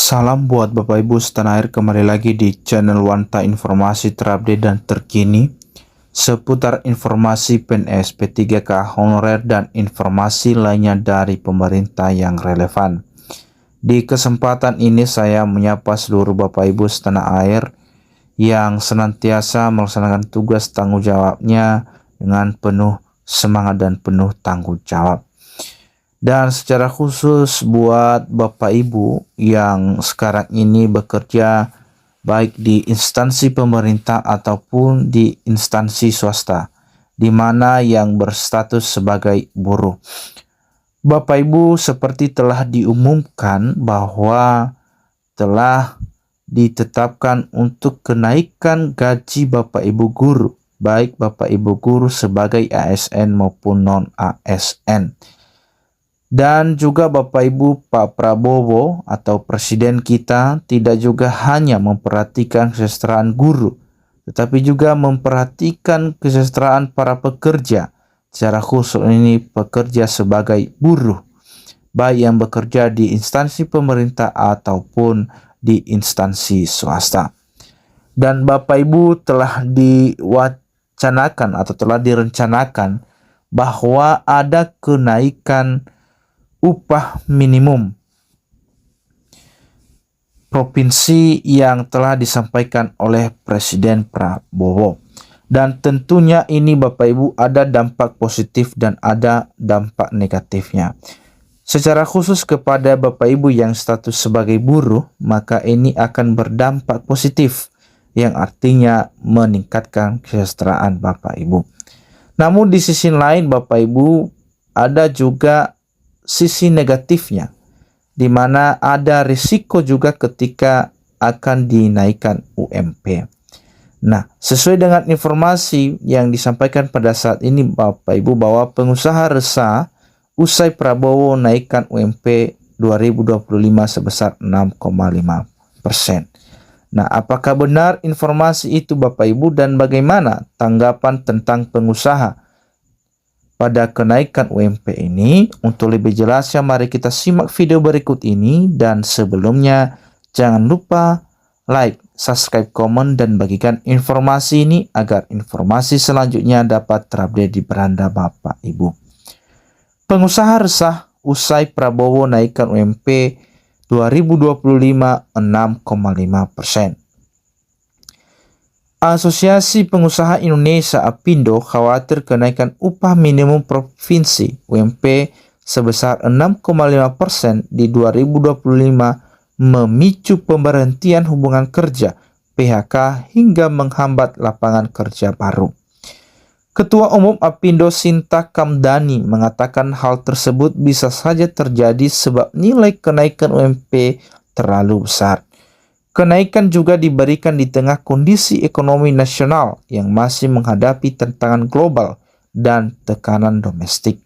Salam buat Bapak Ibu setanah air, kembali lagi di channel Wanta, informasi terupdate dan terkini seputar informasi PNS, P3K honorer dan informasi lainnya dari pemerintah yang relevan. Di kesempatan ini saya menyapa seluruh Bapak Ibu setanah air yang senantiasa melaksanakan tugas tanggung jawabnya dengan penuh semangat dan penuh tanggung jawab. Dan secara khusus buat Bapak Ibu yang sekarang ini bekerja baik di instansi pemerintah ataupun di instansi swasta, di mana yang berstatus sebagai buruh. Bapak Ibu, seperti telah diumumkan bahwa telah ditetapkan untuk kenaikan gaji Bapak Ibu guru, baik Bapak Ibu guru sebagai ASN maupun non-ASN. Dan juga Bapak Ibu, Pak Prabowo atau Presiden kita tidak juga hanya memperhatikan kesejahteraan guru, tetapi juga memperhatikan kesejahteraan para pekerja. Secara khusus ini pekerja sebagai buruh, baik yang bekerja di instansi pemerintah ataupun di instansi swasta. Dan Bapak Ibu telah diwacanakan atau telah direncanakan bahwa ada kenaikan upah minimum provinsi yang telah disampaikan oleh Presiden Prabowo. Dan tentunya ini Bapak Ibu ada dampak positif dan ada dampak negatifnya. Secara khusus kepada Bapak Ibu yang status sebagai buruh, maka ini akan berdampak positif, yang artinya meningkatkan kesejahteraan Bapak Ibu. Namun di sisi lain Bapak Ibu ada juga sisi negatifnya, di mana ada risiko juga ketika akan dinaikkan UMP. Nah, sesuai dengan informasi yang disampaikan pada saat ini Bapak Ibu bahwa pengusaha resah usai Prabowo naikkan UMP 2025 sebesar 6,5%. Nah, apakah benar informasi itu Bapak Ibu, dan bagaimana tanggapan tentang pengusaha pada kenaikan UMP ini? Untuk lebih jelasnya mari kita simak video berikut ini, dan sebelumnya jangan lupa like, subscribe, komen, dan bagikan informasi ini agar informasi selanjutnya dapat terupdate di beranda Bapak Ibu. Pengusaha resah usai Prabowo naikkan UMP 2025 6,5%. Asosiasi Pengusaha Indonesia (APindo) khawatir kenaikan upah minimum provinsi UMP sebesar 6,5% di 2025 memicu pemberhentian hubungan kerja (PHK) hingga menghambat lapangan kerja baru. Ketua Umum APindo Sinta Kamdani mengatakan hal tersebut bisa saja terjadi sebab nilai kenaikan UMP terlalu besar. Kenaikan juga diberikan di tengah kondisi ekonomi nasional yang masih menghadapi tantangan global dan tekanan domestik.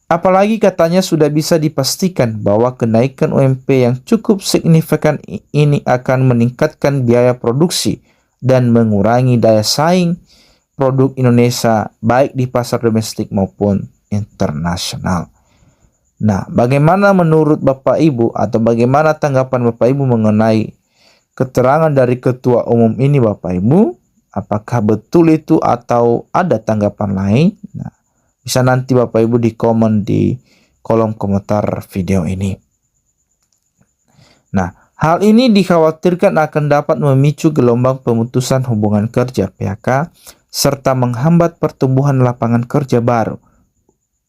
Apalagi katanya sudah bisa dipastikan bahwa kenaikan UMP yang cukup signifikan ini akan meningkatkan biaya produksi dan mengurangi daya saing produk Indonesia baik di pasar domestik maupun internasional. Nah, bagaimana menurut Bapak Ibu atau bagaimana tanggapan Bapak Ibu mengenai keterangan dari Ketua Umum ini Bapak Ibu? Apakah betul itu atau ada tanggapan lain? Nah, bisa nanti Bapak Ibu di komen di kolom komentar video ini. Nah, hal ini dikhawatirkan akan dapat memicu gelombang pemutusan hubungan kerja PHK serta menghambat pertumbuhan lapangan kerja baru,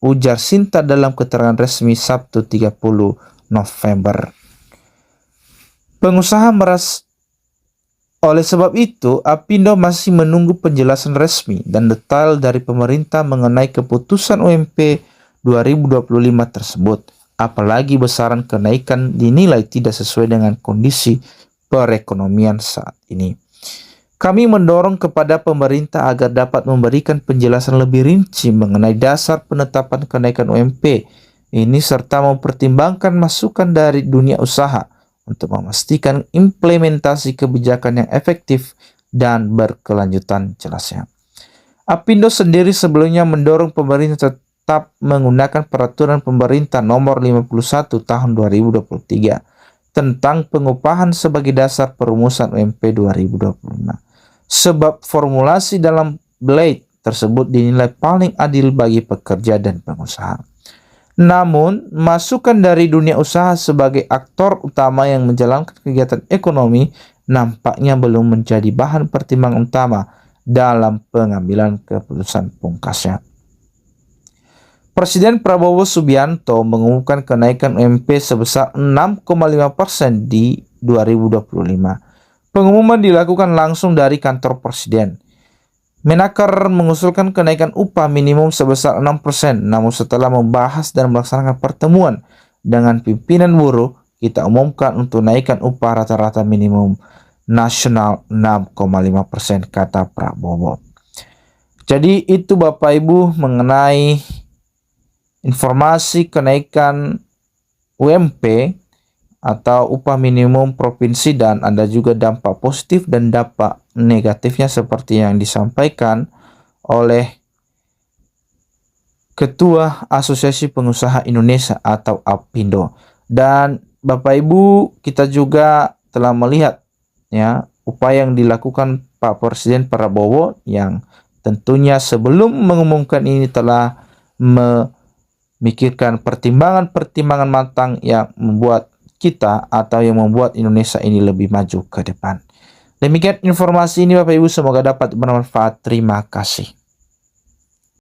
ujar Sinta dalam keterangan resmi Sabtu 30 November. Pengusaha oleh sebab itu, APindo masih menunggu penjelasan resmi dan detail dari pemerintah mengenai keputusan UMP 2025 tersebut. Apalagi besaran kenaikan dinilai tidak sesuai dengan kondisi perekonomian saat ini. Kami mendorong kepada pemerintah agar dapat memberikan penjelasan lebih rinci mengenai dasar penetapan kenaikan UMP ini serta mempertimbangkan masukan dari dunia usaha untuk memastikan implementasi kebijakan yang efektif dan berkelanjutan, jelasnya. APindo sendiri sebelumnya mendorong pemerintah tetap menggunakan peraturan pemerintah nomor 51 tahun 2023 tentang pengupahan sebagai dasar perumusan UMP 2025. Sebab formulasi dalam Blade tersebut dinilai paling adil bagi pekerja dan pengusaha. Namun, masukan dari dunia usaha sebagai aktor utama yang menjalankan kegiatan ekonomi nampaknya belum menjadi bahan pertimbangan utama dalam pengambilan keputusan pungkasnya. Presiden Prabowo Subianto mengumumkan kenaikan UMP sebesar 6,5% di 2025. Pengumuman dilakukan langsung dari kantor Presiden. Menaker mengusulkan kenaikan upah minimum sebesar 6%, namun setelah membahas dan melaksanakan pertemuan dengan pimpinan buruh, kita umumkan untuk naikkan upah rata-rata minimum nasional 6,5%, kata Prabowo. Jadi itu Bapak Ibu mengenai informasi kenaikan UMP atau upah minimum provinsi, dan ada juga dampak positif dan dampak negatifnya seperti yang disampaikan oleh Ketua Asosiasi Pengusaha Indonesia atau APindo. Dan Bapak Ibu, kita juga telah melihat ya upaya yang dilakukan Pak Presiden Prabowo yang tentunya sebelum mengumumkan ini telah memikirkan pertimbangan-pertimbangan matang yang membuat kita atau yang membuat Indonesia ini lebih maju ke depan. Demikian informasi ini Bapak Ibu, semoga dapat bermanfaat. Terima kasih.